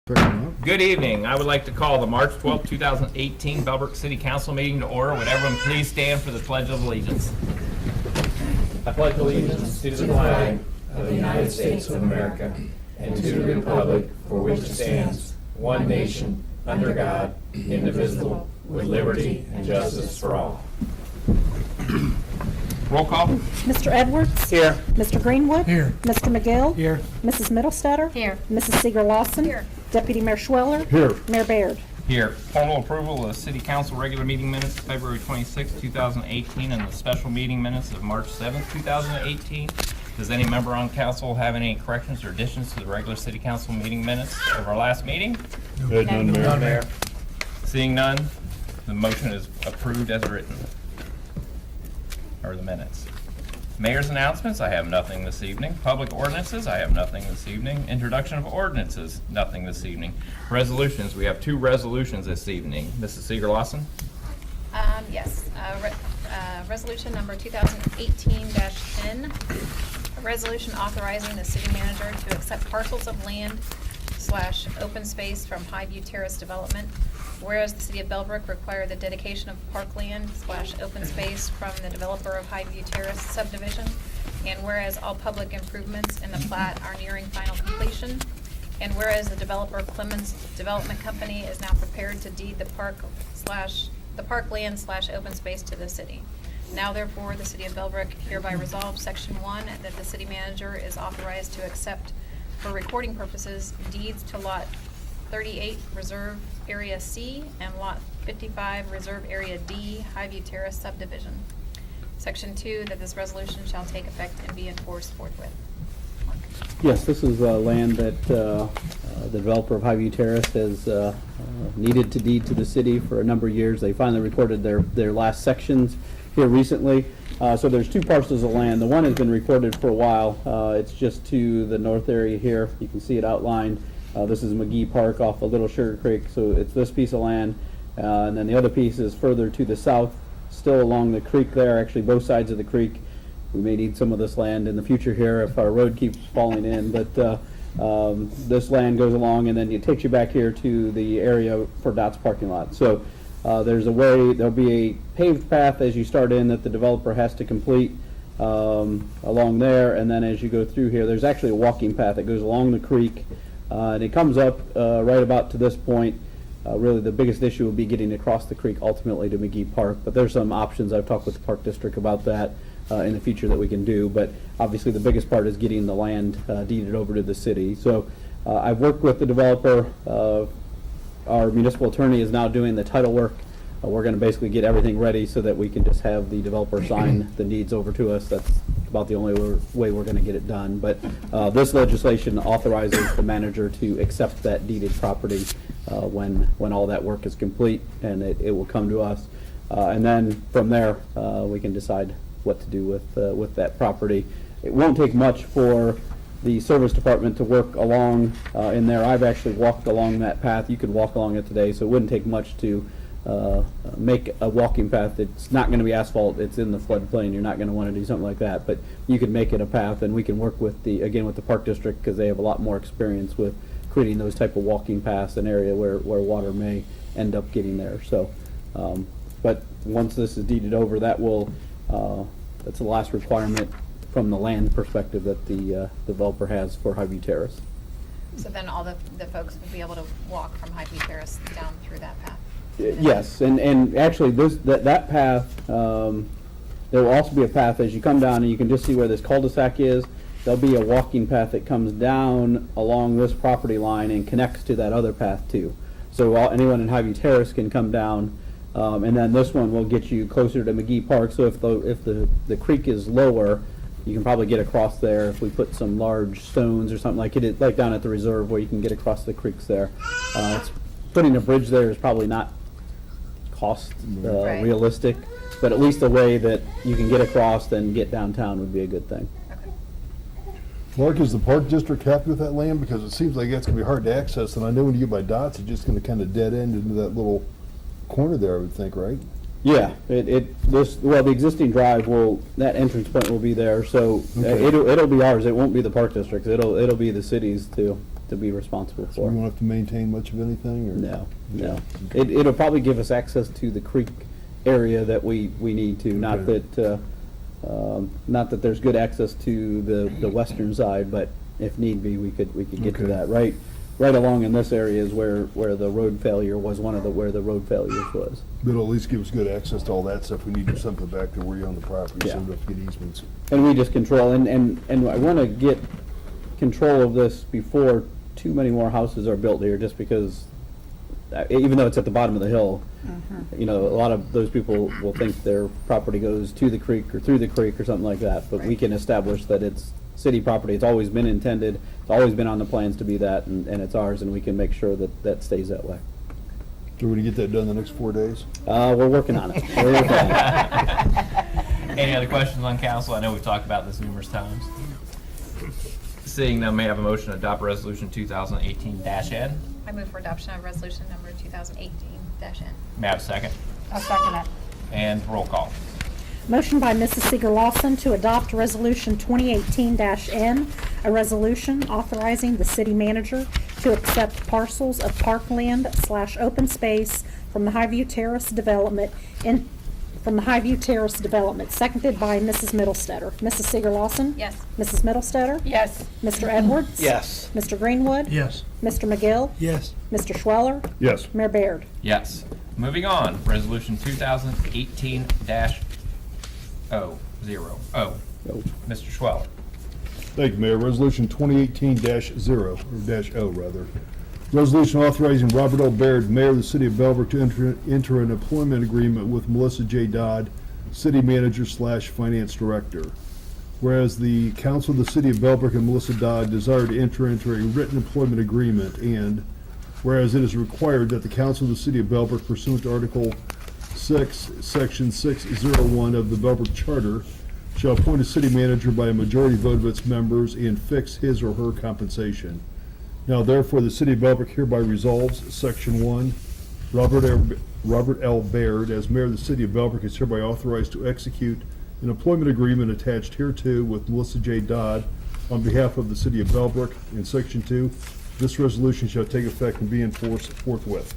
Good evening. I would like to call the March 12, 2018 Bellbrook City Council meeting to order. Would everyone please stand for the Pledge of Allegiance? I pledge allegiance to the flag of the United States of America and to the republic for which it stands, one nation, under God, indivisible, with liberty and justice for all. Roll call. Mr. Edwards? Here. Mr. Greenwood? Here. Mr. McGill? Here. Mrs. Middlestetter? Here. Mrs. Seeger-Lawson? Here. Deputy Mayor Schweller? Here. Mayor Baird? Here. Formal approval of the City Council regular meeting minutes of February 26, 2018 and the special meeting minutes of March 7, 2018. Does any member on council have any corrections or additions to the regular City Council meeting minutes of our last meeting? None, Mayor. Seeing none, the motion is approved as written. Or the minutes. Mayor's announcements, I have nothing this evening. Public ordinances, I have nothing this evening. Introduction of ordinances, nothing this evening. Resolutions, we have two resolutions this evening. Mrs. Seeger-Lawson? Yes. Resolution number 2018-10, a resolution authorizing the city manager to accept parcels of land / open space from Highview Terrace Development. Whereas the city of Bellbrook required the dedication of parkland / open space from the developer of Highview Terrace subdivision, and whereas all public improvements in the plat are nearing final completion, and whereas the developer Clemens Development Company is now prepared to deed the parkland / open space to the city. Now therefore, the city of Bellbrook hereby resolves Section 1 that the city manager is authorized to accept, for recording purposes, deeds to Lot 38 Reserve Area C and Lot 55 Reserve Area D, Highview Terrace subdivision. Section 2, that this resolution shall take effect and be enforced forthwith. Mark. Yes, this is land that the developer of Highview Terrace has needed to deed to the city for a number of years. They finally recorded their last sections here recently. So there's two parcels of land. The one has been recorded for a while. It's just to the north area here. You can see it outlined. This is McGee Park off of Little Sugar Creek, so it's this piece of land. And then the other piece is further to the south, still along the creek there, actually both sides of the creek. We may need some of this land in the future here if our road keeps falling in, but this land goes along and then it takes you back here to the area for Dot's parking lot. So there's a way, there'll be a paved path as you start in that the developer has to complete along there, and then as you go through here, there's actually a walking path that goes along the creek. And it comes up right about to this point. Really the biggest issue will be getting across the creek ultimately to McGee Park, but there's some options. I've talked with the Park District about that in the future that we can do, but obviously the biggest part is getting the land deeded over to the city. So I've worked with the developer. Our municipal attorney is now doing the title work. We're going to basically get everything ready so that we can just have the developer sign the deeds over to us. That's about the only way we're going to get it done. But this legislation authorizes the manager to accept that deeded property when all that work is complete, and it will come to us. And then from there, we can decide what to do with that property. It won't take much for the service department to work along in there. I've actually walked along that path. You could walk along it today, so it wouldn't take much to make a walking path. It's not going to be asphalt. It's in the floodplain. You're not going to want to do something like that, but you can make it a path, and we can work with the Park District because they have a lot more experience with creating those type of walking paths in an area where water may end up getting there. So, but once this is deeded over, that's the last requirement from the land perspective that the developer has for Highview Terrace. So then all the folks will be able to walk from Highview Terrace down through that path? Yes, and actually that path, there will also be a path as you come down, and you can just see where this cul-de-sac is. There'll be a walking path that comes down along this property line and connects to that other path too. So anyone in Highview Terrace can come down, and then this one will get you closer to McGee Park. So if the creek is lower, you can probably get across there if we put some large stones or something like it, like down at the reserve where you can get across the creeks there. Putting a bridge there is probably not cost Right. realistic, but at least a way that you can get across and get downtown would be a good thing. Okay. Mark, is the Park District happy with that land? Because it seems like that's going to be hard to access, and I know when you get by Dots, it's just going to kind of dead end into that little corner there, I would think, right? Yeah, the existing drive that entrance point will be there, so Okay. it'll be ours. It won't be the Park District's. It'll be the city's too. to be responsible We for. won't have to maintain much of anything, or? No. It'll probably give us access to the creek area that we need to, not Okay. that there's good access to the western side, but if need be, we could get to Okay. that. Right along in this area is where the road failure was, where the road failures was. But it'll at least give us good access to all that stuff. We need to do something back there where you own the property, so Yeah. we don't have to get easements. And we just control, and I want to get control of this before too many more houses are built here, just because, even though it's at the bottom of the hill, you know, a lot of those people will think their property goes to the creek or through the creek or something like that, but we can establish that it's city property. It's always been intended, it's always been on the plans to be that, and it's ours, and we can make sure that that stays that way. So we're gonna get that done the next 4 days? We're working on it. We're working on it. Any other questions on council? I know we've talked about this numerous times. Seeing none, may I have a motion to adopt resolution 2018-N? I move for adoption of resolution number 2018-N. May I have a second? I'll second that. And roll call. Motion by Mrs. Seeger Lawson to adopt Resolution 2018-N, a resolution authorizing the city manager to accept parcels of parkland/open space from the Highview Terrace development seconded by Mrs. Middlestetter. Mrs. Seeger Lawson? Yes. Mrs. Middlestetter? Yes. Mr. Edwards? Yes. Mr. Greenwood? Yes. Mr. McGill? Yes. Mr. Schweller? Yes. Mayor Baird? Yes. Moving on, resolution 2018-0. Mr. Schweller. Thank you, Mayor. Resolution 2018-0, or -0 rather. Resolution authorizing Robert L. Baird, Mayor of the City of Bellbrook, to enter an employment agreement with Melissa J. Dodd, City Manager/Finance Director. Whereas the Council of the City of Bellbrook and Melissa Dodd desire to enter into a written employment agreement, and whereas it is required that the Council of the City of Bellbrook, pursuant to Article 6, Section 601 of the Bellbrook Charter, shall appoint a city manager by a majority vote of its members and fix his or her compensation. Now therefore, the City of Bellbrook hereby resolves, Section 1, Robert L. Baird, as Mayor of the City of Bellbrook, is hereby authorized to execute an employment agreement attached hereto with Melissa J. Dodd on behalf of the City of Bellbrook. In Section 2, this resolution shall take effect and be enforced forthwith.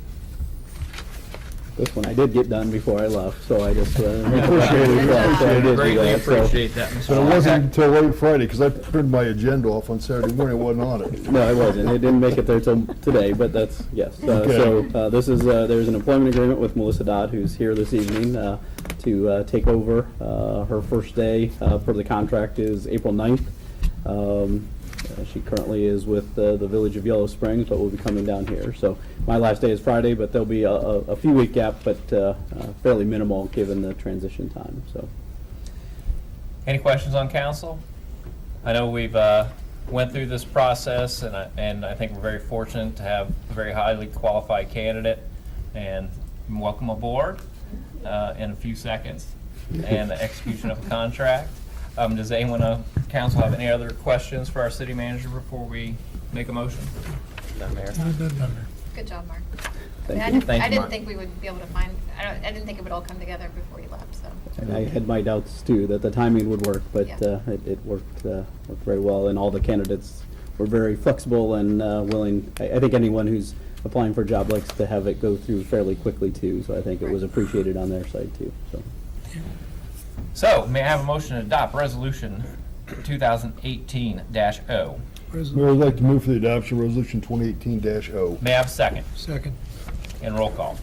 This one I did get done before I left, so I just Appreciate it. Greatly appreciate that, Mr. But it Schweller. wasn't until late Friday, because I printed my agenda off on Saturday morning, it wasn't on it. No, it wasn't. It didn't make it there till today, but that's, yes. Okay. So this is, there's an employment agreement with Melissa Dodd, who's here this evening to take over. Her first day for the contract is April 9th. She currently is with the Village of Yellow Springs, but will be coming down here. So my last day is Friday, but there'll be a few week gap, but fairly minimal given the transition time, so. Any questions on council? I know we've went through this process, and I think we're very fortunate to have a very highly qualified candidate, and welcome aboard in a few seconds, and the execution of a contract. Does anyone on council have any other questions for our city manager before we make a motion? Good job, Mark. Thank you. Thank you, I didn't Mark. think we would be able to find, I didn't think it would all come together before you left, so. And I had my doubts too, that the timing would work, but Yeah. it worked very well, and all the candidates were very flexible and willing. I think anyone who's applying for a job likes to have it go through fairly quickly too, so I think it was appreciated on their side too, so. So, may I have a motion to adopt resolution 2018-0? Mayor, I'd like to move for the adoption of Resolution 2018-0. May I have a second? Second. And roll call.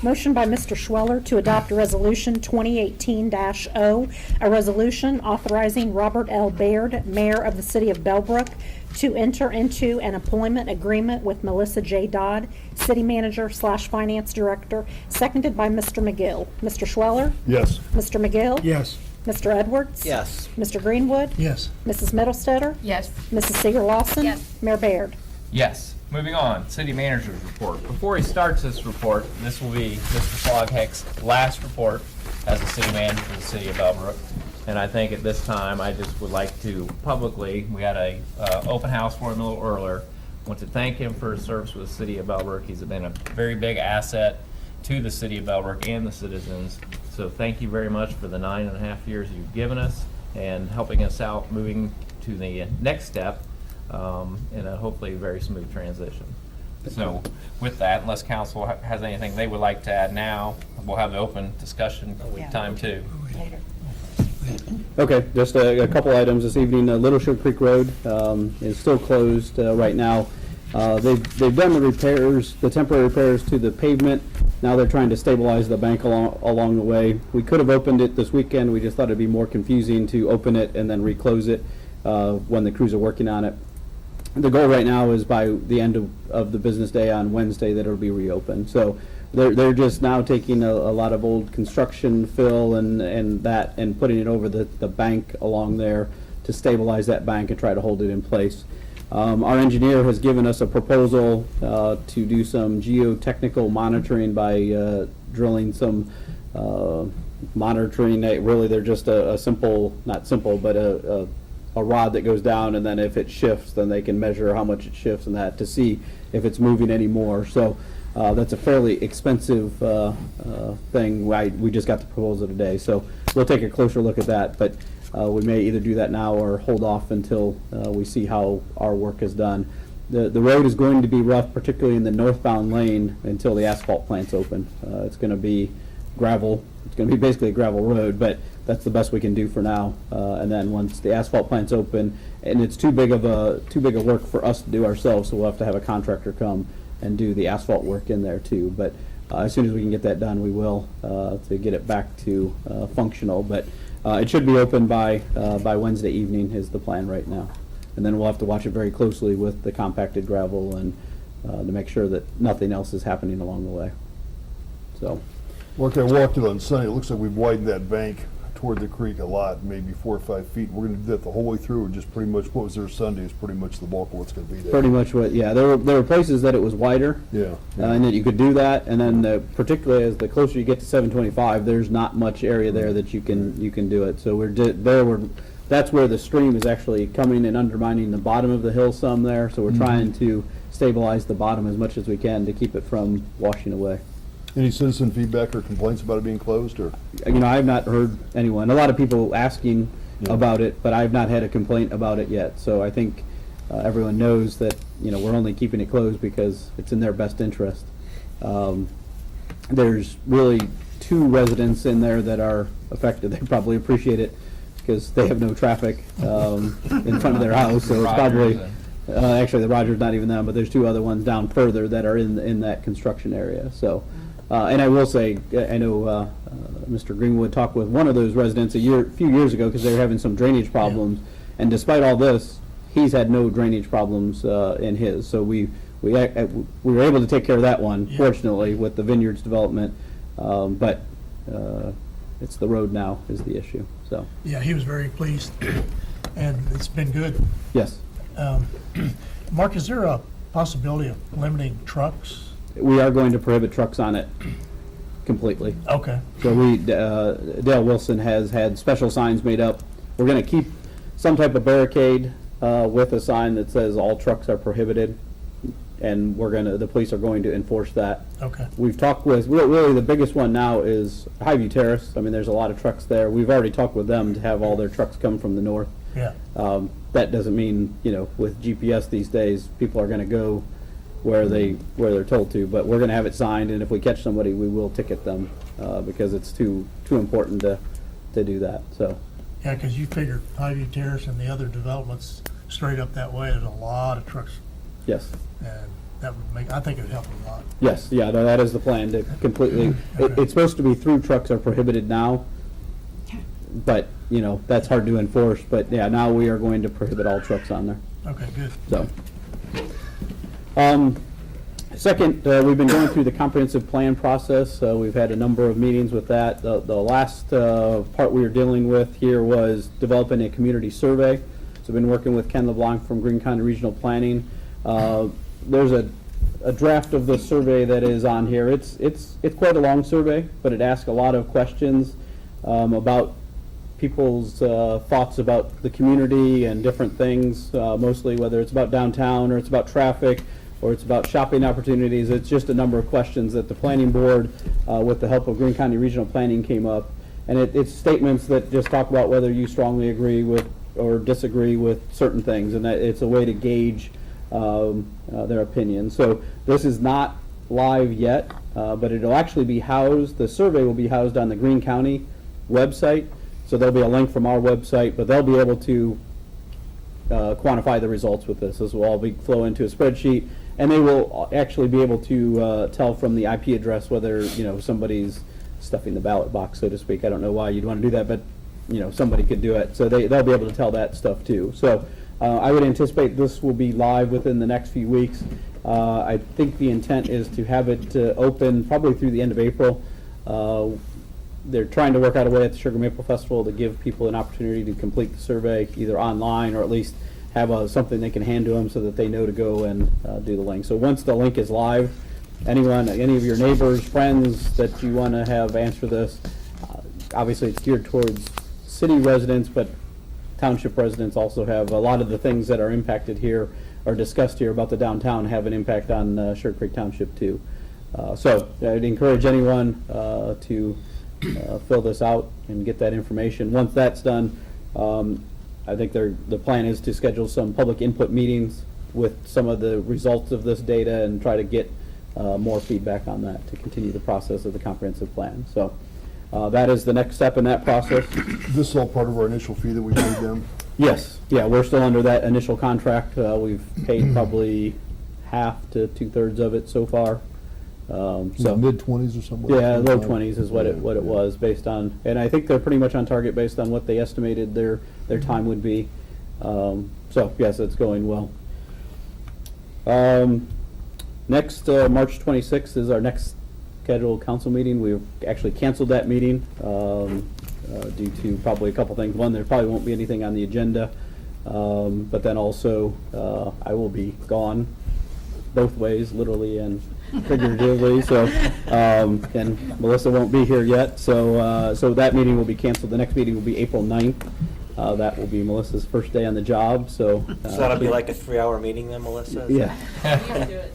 Motion by Mr. Schweller to adopt Resolution 2018-0, a resolution authorizing Robert L. Baird, Mayor of the City of Bellbrook, to enter into an employment agreement with Melissa J. Dodd, City Manager/Finance Director, seconded by Mr. McGill. Mr. Schweller? Yes. Mr. McGill? Yes. Mr. Edwards? Yes. Mr. Greenwood? Yes. Mrs. Middlestetter? Yes. Mrs. Seeger Lawson? Yes. Mayor Baird? Yes. Moving on, city manager's report. Before he starts this report, this will be Mr. Fogheck's last report as a city manager for the city of Bellbrook. And I think at this time, I just would like to publicly, we had a open house for him a little earlier. Want to thank him for his service with the city of Bellbrook. He's been a very big asset to the city of Bellbrook and the citizens. So thank you very much for the 9.5 years you've given us and helping us out moving to the next step in a hopefully very smooth transition. So with that, unless council has anything they would like to add now, we'll have the open discussion time too. Okay, just a couple items this evening. Little Sugar Creek Road is still closed right now. They've done the repairs, the temporary repairs to the pavement. Now they're trying to stabilize the bank along the way. We could have opened it this weekend. We just thought it'd be more confusing to open it and then reclose it when the crews are working on it. The goal right now is by the end of the business day on Wednesday that it'll be reopened. So they're just now taking a lot of old construction fill and putting it over the bank along there to stabilize that bank and try to hold it in place. Our engineer has given us a proposal to do some geotechnical monitoring by drilling some monitoring. Really, they're just a simple, not simple, but a rod that goes down, and then if it shifts, then they can measure how much it shifts and that to see if it's moving anymore. So that's a fairly expensive thing. We just got the proposal today, so we'll take a closer look at that. But we may either do that now or hold off until we see how our work is done. The road is going to be rough, particularly in the northbound lane, until the asphalt plant's open. It's going to be gravel. It's going to be basically a gravel road, but that's the best we can do for now. And then once the asphalt plant's open, and it's too big of work for us to do ourselves, so we'll have to have a contractor come and do the asphalt work in there too. But as soon as we can get that done, we will to get it back to functional. But it should be open by Wednesday evening is the plan right now. And then we'll have to watch it very closely with the compacted gravel and to make sure that nothing else is happening along the way. So. Work I walked it on Sunday, it looks like we've widened that bank toward the creek a lot, maybe 4 or 5 feet. We're gonna do that the whole way through, or just pretty much what was there Sunday is pretty much the bulk of what's gonna be there. Pretty much what, yeah. There were places that it was wider. Yeah. And that you could do that, and then particularly as the closer you get to 725, there's not much area there that you can do it. So that's where the stream is actually coming and undermining the bottom of the hill some there. So we're trying to stabilize the bottom as much as we can to keep it from washing away. Any citizen feedback or complaints about it being closed, or? I have not heard anyone. A lot of people asking about it, but I have not had a complaint about it yet. So I think everyone knows that we're only keeping it closed because it's in their best interest. There's really 2 residents in there that are affected. They probably appreciate it because they have no traffic in front of their house. So it's probably actually the Rogers, not even them, but there's 2 other ones down further that are in that construction area. So. And I will say, I know Mr. Greenwood talked with one of those residents a few years ago because they were having some drainage problems, and despite all this, he's had no drainage problems in his. So we were able to take care of that one, fortunately, with the vineyards development. But it's the road now is the issue. So yeah, he was very pleased, and it's been good. yes, Mark, is there a possibility of limiting trucks? we are going to prohibit trucks on it completely. Okay. So Dale Wilson has had special signs made up. We're going to keep some type of barricade with a sign that says all trucks are prohibited, and the police are going to enforce that. Okay. We've talked with, really the biggest one now is Highview Terrace. I mean, there's a lot of trucks there. We've already talked with them to have all their trucks come from the north. Yeah. That doesn't mean, with GPS these days, people are going to go where they're told to, but we're going to have it signed, and if we catch somebody, we will ticket them because it's too important to do that. So. Yeah, because you figure Highview Terrace and the other developments straight up that way, there's a lot of trucks, Yes. and that would I think it would help a lot. Yes. Yeah. No, that is the plan to completely. It's supposed to be through trucks are prohibited now, but that's hard to enforce. But yeah, now we are going to prohibit all trucks on there. Okay, good. So. Second, we've been going through the comprehensive plan process. We've had a number of meetings with that. The last part we were dealing with here was developing a community survey. So I've been working with Ken LeBlanc from Greene County Regional Planning. There's a draft of the survey that is on here. It's quite a long survey, but it asks a lot of questions about people's thoughts about the community and different things, mostly whether it's about downtown or it's about traffic or it's about shopping opportunities. It's just a number of questions that the planning board, with the help of Greene County Regional Planning, came up. And it's statements that just talk about whether you strongly agree with or disagree with certain things, and that it's a way to gauge their opinion. So this is not live yet, but it'll actually be housed, the survey will be housed on the Greene County website. So there'll be a link from our website, but they'll be able to quantify the results with this. This will all flow into a spreadsheet, and they will actually be able to tell from the IP address whether, somebody's stuffing the ballot box, so to speak. I don't know why you'd want to do that, but, somebody could do it. So they'll be able to tell that stuff too. So I would anticipate this will be live within the next few weeks. I think the intent is to have it open probably through the end of April. They're trying to work out a way at the Sugar Maple Festival to give people an opportunity to complete the survey either online or at least have something they can hand to them so that they know to go and do the link. So once the link is live, any of your neighbors, friends that you want to have answer this, obviously it's geared towards city residents, but township residents also have a lot of the things that are impacted here or discussed here about the downtown have an impact on Sugar Creek Township too. So I'd encourage anyone to fill this out and get that information. Once that's done, I think the plan is to schedule some public input meetings with some of the results of this data and try to get more feedback on that to continue the process of the comprehensive plan. So that is the next step in that process. This is all part of our initial fee that we paid them. Yes, yeah, we're still under that initial contract. We've paid probably half to 2/3 of it so far. So Mid-20s or something? yeah, low 20s is what it was based on, and I think they're pretty much on target based on what they estimated their time would be. So yes, it's going well. Next, March 26th is our next scheduled council meeting. We've actually canceled that meeting due to probably a couple things. One, there probably won't be anything on the agenda, but then also I will be gone both ways, literally and figuratively. So, and Melissa won't be here yet. So, so that meeting will be canceled. The next meeting will be April 9th. That will be Melissa's first day on the job. So, So that'll be like a 3-hour meeting then, Melissa? yeah,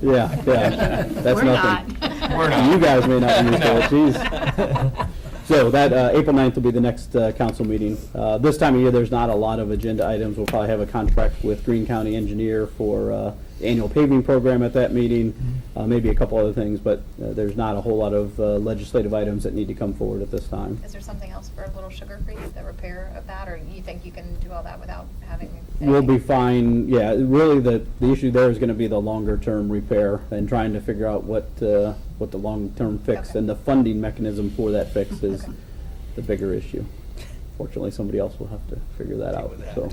yeah. That's We're nothing. not. We're not. You guys may not be used to it. Jeez. So that April 9th will be the next council meeting. This time of year, there's not a lot of agenda items. We'll probably have a contract with Greene County Engineer for the annual paving program at that meeting, maybe a couple other things, but there's not a whole lot of legislative items that need to come forward at this time. Is there something else for Little Sugar Creek, the repair of that, or you think you can do all that without having? We'll be fine. Yeah, really the issue there is going to be the longer term repair and trying to figure out what the long term fix Okay. and the funding mechanism for that fix is the bigger issue. Fortunately, somebody else will have to figure that out. So.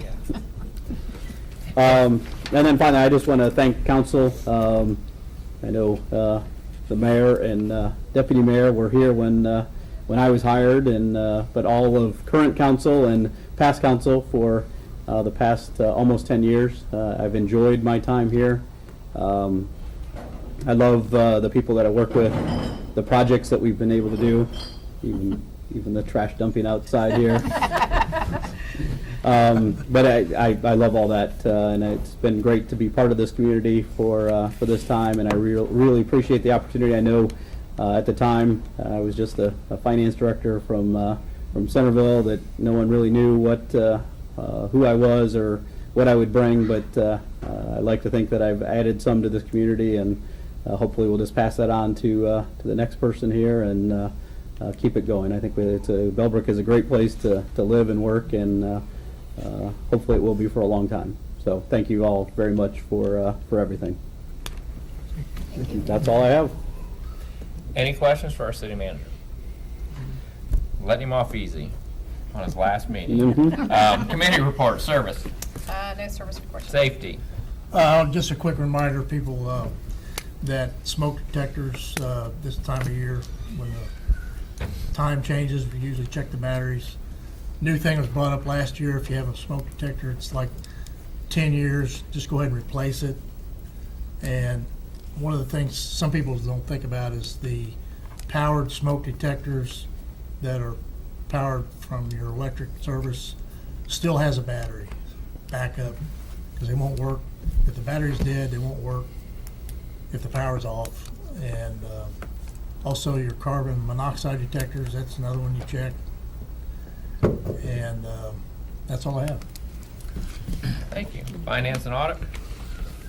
And then finally, I just want to thank council. I know the mayor and deputy mayor were here when I was hired, and but all of current council and past council for the past almost 10 years. I've enjoyed my time here. I love the people that I work with, the projects that we've been able to do, even the trash dumping outside here. But I love all that, and it's been great to be part of this community for this time, and I really appreciate the opportunity. I know at the time I was just a finance director from Centerville, that no one really knew who I was or what I would bring, but I like to think that I've added some to this community, and hopefully we'll just pass that on to the next person here and keep it going. I think Bellbrook is a great place to live and work, and hopefully it will be for a long time. So thank you all very much for everything. That's all I have. Any questions for our city manager? Letting him off easy on his last meeting. Committee report, service, No service reports. safety. Just a quick reminder, people, that smoke detectors, this time of year, when the time changes, we usually check the batteries. New thing was brought up last year, if you have a smoke detector, it's like 10 years, just go ahead and replace it. And one of the things some people don't think about is the powered smoke detectors that are powered from your electric service still has a battery backup, because they won't work. If the battery's dead, they won't work if the power's off. And also your carbon monoxide detectors, that's another one you check. And that's all I have. Thank you. Finance and audit?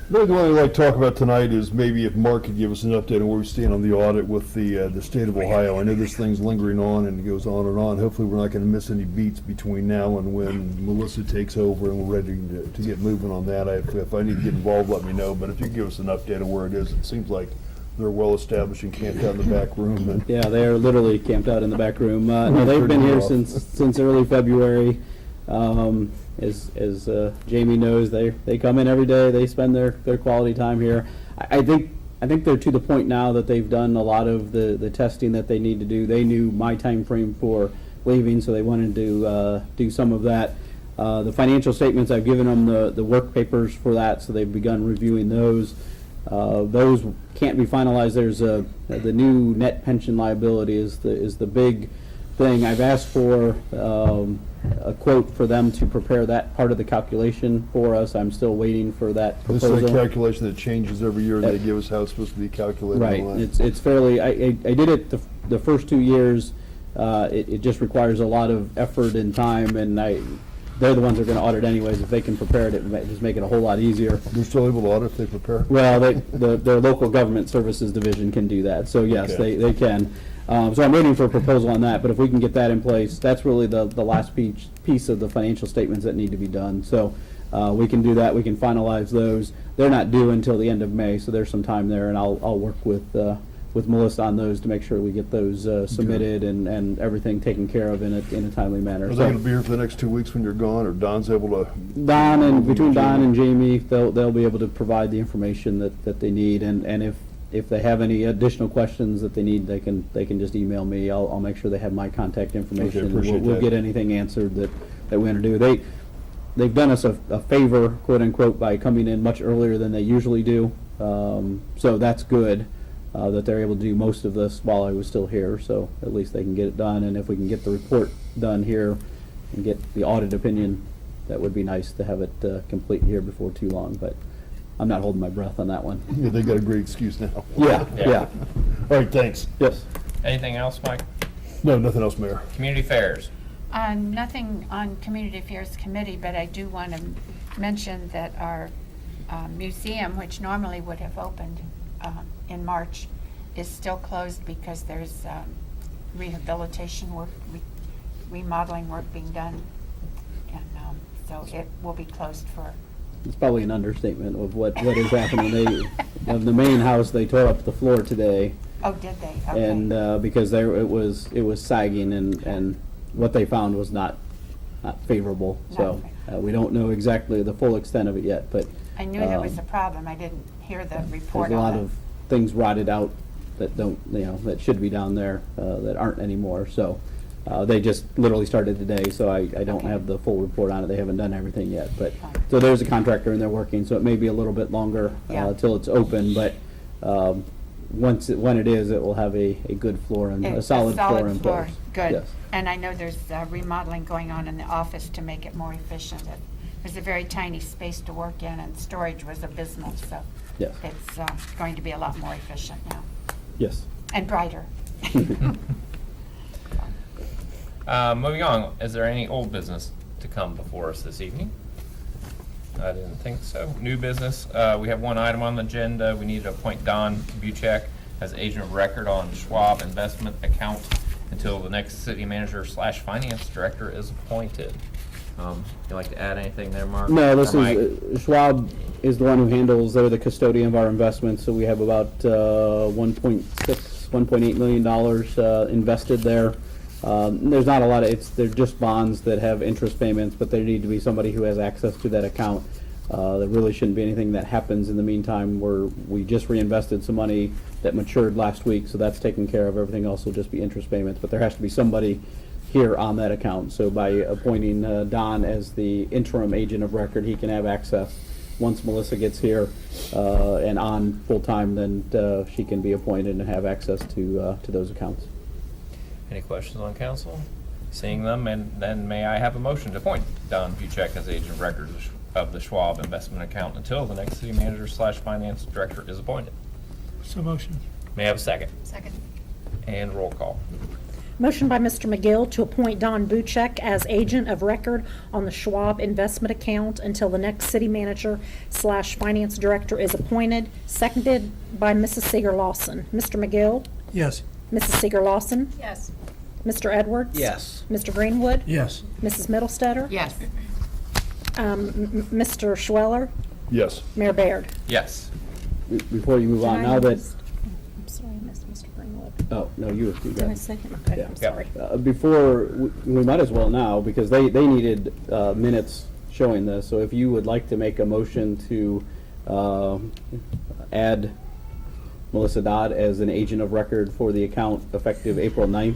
Really, the one I'd like to talk about tonight is maybe if Mark could give us an update on where we stand on the audit with the state of Ohio. I know this thing's lingering on and it goes on and on. Hopefully, we're not going to miss any beats between now and when Melissa takes over and we're ready to get moving on that. If I need to get involved, let me know. But if you give us an update of where it is, it seems like they're well established and camped out in the back room. And Yeah, they are literally camped out in the back room. No, they've been here since early February. As Jamie knows, they come in every day. They spend their quality time here. I think they're to the point now that they've done a lot of the testing that they need to do. They knew my time frame for leaving, so they wanted to do some of that. The financial statements, I've given them the work papers for that, so they've begun reviewing those. Those can't be finalized. There's the new net pension liability is the big thing. I've asked for a quote for them to prepare that part of the calculation for us. I'm still waiting for that this proposal. is a calculation that changes every year. They give us how it's supposed to be calculated. Right. and all that. It's fairly. I did it the first 2 years. It just requires a lot of effort and time, and they're the ones that are going to audit anyways. If they can prepare it, it might just make it a whole lot easier. They're still able to audit if they prepare? Well, their local government services division can do that. So yes, Okay. they can. So I'm waiting for a proposal on that, but if we can get that in place, that's really the last piece of the financial statements that need to be done. So we can do that. We can finalize those. They're not due until the end of May, so there's some time there, and I'll work with Melissa on those to make sure we get those submitted and everything taken care of in a timely manner. Are they going to be here for the next 2 weeks when you're gone, or Don's able to? Between Don and Jamie, they'll be able to provide the information that they need, and if they have any additional questions that they need, they can just email me. I'll make sure they have my contact information. Okay, appreciate We'll that. get anything answered that we want to do. They've done us a favor, quote unquote, by coming in much earlier than they usually do. So that's good that they're able to do most of this while I was still here. So at least they can get it done. And if we can get the report done here and get the audit opinion, that would be nice to have it complete here before too long. But I'm not holding my breath on that one. Yeah, they got a great excuse now. Yeah. All right, thanks. Yes. Anything else, Mike? No, nothing else, Mayor. Community fairs? Nothing on Community Affairs Committee, but I do want to mention that our museum, which normally would have opened in March, is still closed because there's rehabilitation work, remodeling work being done, and so it will be closed for. It's probably an understatement of what is happening. Of the main house, they tore up the floor today, Oh, did they? Okay. and because it was sagging, and what they found was not favorable. So we don't know exactly the full extent of it yet, but I knew that was a problem. I didn't hear the report there's a on lot it. of things rotted out that that should be down there that aren't anymore. So they just literally started today, so I don't Okay. have the full report on it. They haven't done everything yet, but Fine. so there's a contractor and they're working, so it may be a little bit longer Yeah. till it's open, but when it is, it will have a good floor and a solid floor in place. Good. Yes. And I know there's remodeling going on in the office to make it more efficient. There's a very tiny space to work in, and storage was abysmal, so Yes. it's going to be a lot more efficient now, Yes. and brighter. Moving on, is there any old business to come before us this evening? I didn't think so. New business, we have one item on the agenda. We need to appoint Don Buchek as agent of record on Schwab investment account until the next city manager / finance director is appointed. You like to add anything there, Mark? No, this Or Mike? is, Schwab is the one who handles, they're the custodian of our investments, so we have about $1.8 million invested there. There's not a lot of, they're just bonds that have interest payments, but there need to be somebody who has access to that account. There really shouldn't be anything that happens in the meantime. We just reinvested some money that matured last week, so that's taken care of. Everything else will just be interest payments, but there has to be somebody here on that account. So by appointing Don as the interim agent of record, he can have access. Once Melissa gets here and on full-time, then she can be appointed and have access to those accounts. Any questions on council? Seeing them, and then may I have a motion to appoint Don Buchek as agent of record of the Schwab investment account until the next city manager / finance director is appointed? So motion. May I have a second? Second. And roll call. Motion by Mr. McGill to appoint Don Buchek as agent of record on the Schwab investment account until the next city manager / finance director is appointed, seconded by Mrs. Seeger Lawson. Mr. McGill? Yes. Mrs. Seeger Lawson? Yes. Mr. Edwards? Yes. Mr. Greenwood? Yes. Mrs. Middlestetter? Yes. Mr. Schweller? Yes. Mayor Baird? Yes. Before you move on, now that, I'm sorry, I missed Mr. Greenwood. oh, no, you got Did I it. say him? Okay, Yeah. I'm sorry. Before, we might as well now, because they needed minutes showing this, so if you would like to make a motion to add Melissa Dodd as an agent of record for the account effective April 9th,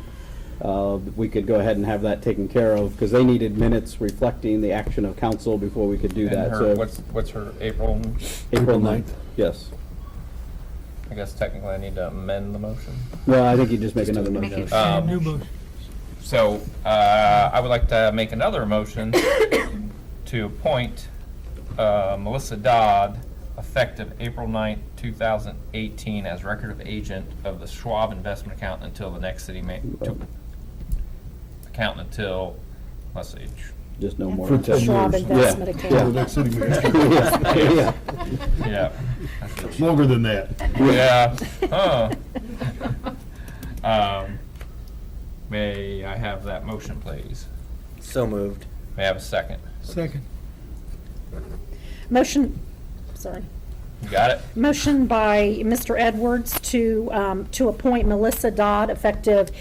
we could go ahead and have that taken care of, because they needed minutes reflecting the action of council before we could do And that. her, So what's her April? April 9th, yes. I guess technically I need to amend the motion. Well, I think you just make another Make motion. it- New motion. So, I would like to make another motion to appoint Melissa Dodd, effective April 9th, 2018, as record of agent of the Schwab investment account until the next city account until, let's see, Just no more. For than 10 Schwab years. investment Yeah. For the account. next city manager. Yeah. yeah. Longer than that. Yeah, may I have that motion, please? So moved. May I have a second? Second. Motion, sorry. You got it? Motion by Mr. Edwards to appoint Melissa Dodd effective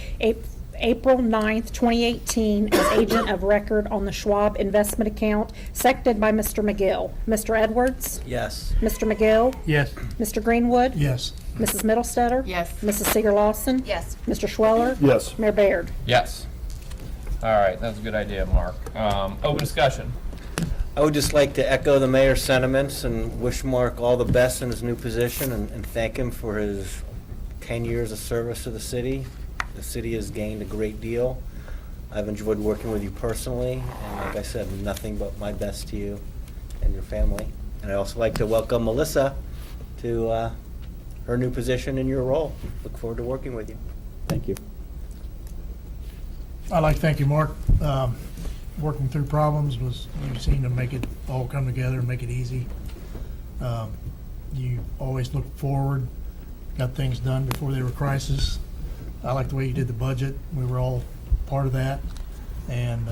April 9th, 2018, as agent of record on the Schwab investment account, seconded by Mr. McGill. Mr. Edwards? Yes. Mr. McGill? Yes. Mr. Greenwood? Yes. Mrs. Middlestetter? Yes. Mrs. Seeger Lawson? Yes. Mr. Schweller? Yes. Mayor Baird? Yes. All right, that's a good idea, Mark. Open discussion. I would just like to echo the mayor's sentiments and wish Mark all the best in his new position and thank him for his 10 years of service to the city. The city has gained a great deal. I've enjoyed working with you personally, and like I said, nothing but my best to you and your family. And I'd also like to welcome Melissa to her new position in your role. Look forward to working with you. Thank you. I'd like to thank you, Mark. Working through problems you seem to make it all come together and make it easy. You always looked forward, got things done before they were crisis. I like the way you did the budget. We were all part of that, and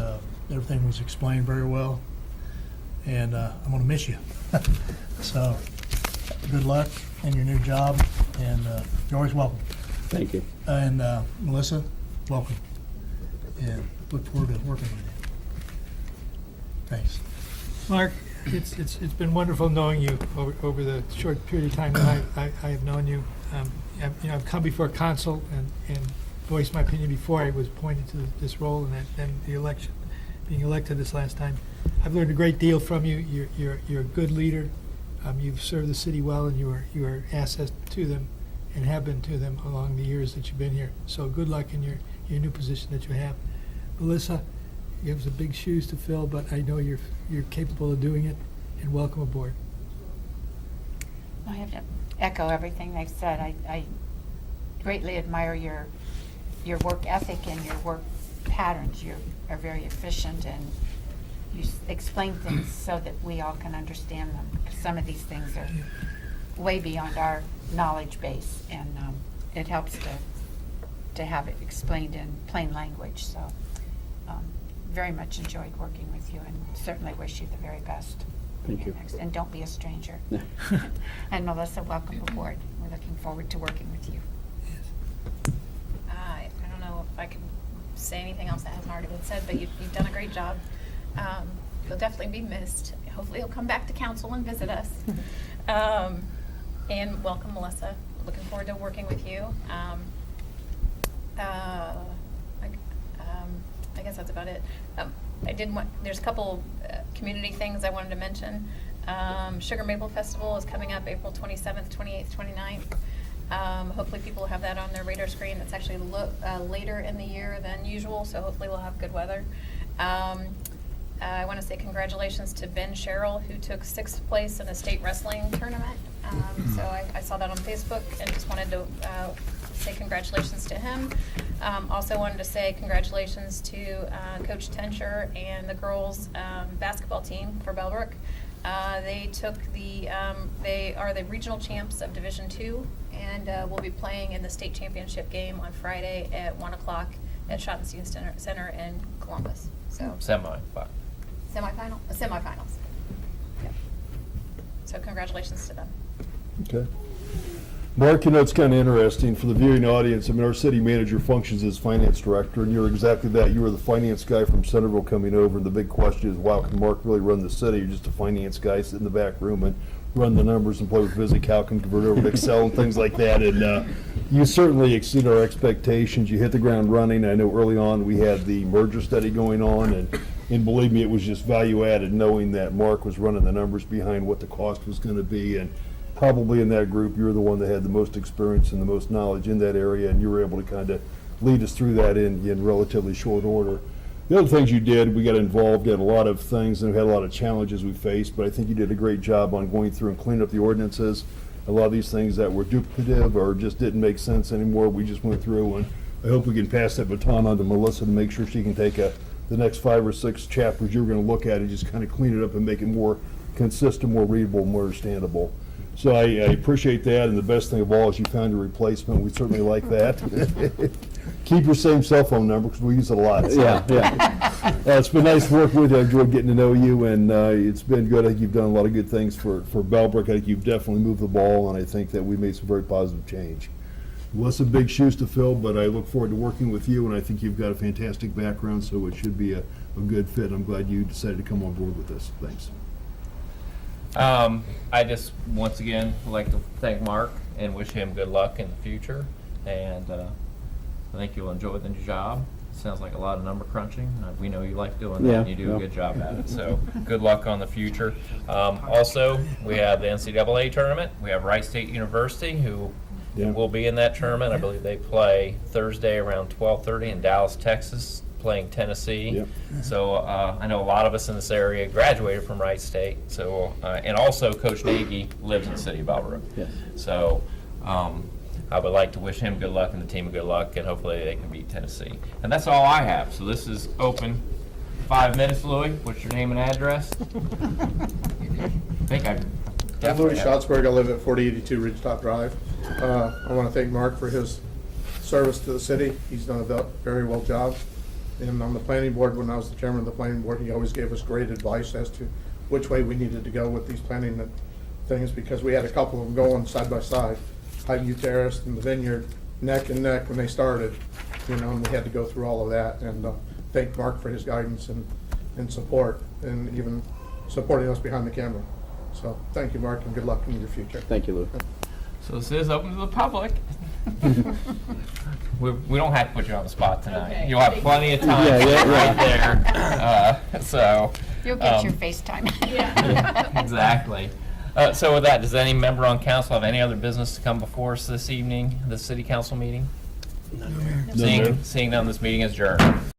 everything was explained very well. And I'm gonna miss you. So, good luck in your new job, and you're always welcome. Thank you. And Melissa, welcome, and look forward to working with you. Thanks. Mark, it's been wonderful knowing you over the short period of time that I have known you. I've come before council and voiced my opinion before I was appointed to this role and then the election, being elected this last time. I've learned a great deal from you. You're a good leader. You've served the city well, and you are assets to them and have been to them along the years that you've been here. So good luck in your new position that you have. Melissa, you have some big shoes to fill, but I know you're capable of doing it, and welcome aboard. I have to echo everything they've said. I greatly admire your work ethic and your work patterns. You are very efficient, and you explain things so that we all can understand them. Because some of these things are way beyond our knowledge base, and it helps to have it explained in plain language. So very much enjoyed working with you, and certainly wish you the very best. Thank you. And don't be a stranger. And Melissa, welcome aboard. We're looking forward to working with you. I don't know if I can say anything else that hasn't already been said, but you've done a great job. You'll definitely be missed. Hopefully you'll come back to council and visit us. And welcome, Melissa. Looking forward to working with you. I guess that's about it. There's a couple community things I wanted to mention. Sugar Maple Festival is coming up April 27th, 28th, 29th. Hopefully people will have that on their radar screen. It's actually later in the year than usual, so hopefully we'll have good weather. I want to say congratulations to Ben Sherrill, who took 6th place in a state wrestling tournament. So I saw that on Facebook and just wanted to say congratulations to him. Also wanted to say congratulations to Coach Tencher and the girls basketball team for Bellbrook. They are the regional champs of Division II, and will be playing in the state championship game on Friday at 1 o'clock at Schottenstein Center in Columbus. So Semi-final. semifinals. Yep. So congratulations to them. Okay. Mark, you know, it's kind of interesting for the viewing audience. I mean, our city manager functions as finance director, and you're exactly that. You were the finance guy from Centerville coming over, and the big question is, wow, can Mark really run the city? You're just a finance guy, sit in the back room and run the numbers and play with VisiCalc and convert over to Excel and things like that. And you certainly exceed our expectations. You hit the ground running. I know early on we had the merger study going on, and believe me, it was just value added knowing that Mark was running the numbers behind what the cost was going to be. And probably in that group, you're the one that had the most experience and the most knowledge in that area, and you were able to kind of lead us through that in relatively short order. The other things you did, we got involved in a lot of things, and we had a lot of challenges we faced, but I think you did a great job on going through and cleaning up the ordinances. A lot of these things that were duplicative or just didn't make sense anymore, we just went through, and I hope we can pass that baton on to Melissa to make sure she can take the next 5 or 6 chapters you're going to look at and just kind of clean it up and make it more consistent, more readable, more understandable. So I appreciate that, and the best thing of all is you found a replacement. We certainly like that. Keep your same cell phone number, because we use it a lot. So. Yeah. It's been nice working with you. I enjoyed getting to know you, and it's been good. I think you've done a lot of good things for Bellbrook. I think you've definitely moved the ball, and I think that we made some very positive change. Well, some big shoes to fill, but I look forward to working with you, and I think you've got a fantastic background, so it should be a good fit. I'm glad you decided to come on board with us. Thanks. I just, once again, would like to thank Mark and wish him good luck in the future. And I think you'll enjoy the new job. Sounds like a lot of number crunching. We know you like doing that, Yeah, and you do yeah. a good job at it. So good luck on the future. Also, we have the NCAA tournament. We have Wright State University, who will be in that tournament. I believe they play Thursday around 12:30 in Dallas, Texas, playing Tennessee. Yep. So I know a lot of us in this area graduated from Wright State. So and also Coach Nagy lives in the city of Bellbrook. Yes. So I would like to wish him good luck and the team good luck, and hopefully they can beat Tennessee. And that's all I have. So this is open 5 minutes, Louis. What's your name and address? I think I I'm definitely Louis have. Schatzberg. I live at 4082 Ridgetop Drive. I want to thank Mark for his service to the city. He's done a very well job. And on the planning board, when I was the chairman of the planning board, he always gave us great advice as to which way we needed to go with these planning things, because we had a couple of them going side by side. Highview Terrace and the Vineyard, neck and neck when they started, and we had to go through all of that. And thank Mark for his guidance and support, and even supporting us behind the camera. So thank you, Mark, and good luck in your future. Thank you, Lou. So this is open to the public. We don't have to put you on the spot tonight. Okay. You'll have plenty of time Yeah, right there. So You'll get your FaceTime. exactly. So with that, does any member on council have any other business to come before us this evening, the city council meeting? Seeing none, this meeting is adjourned.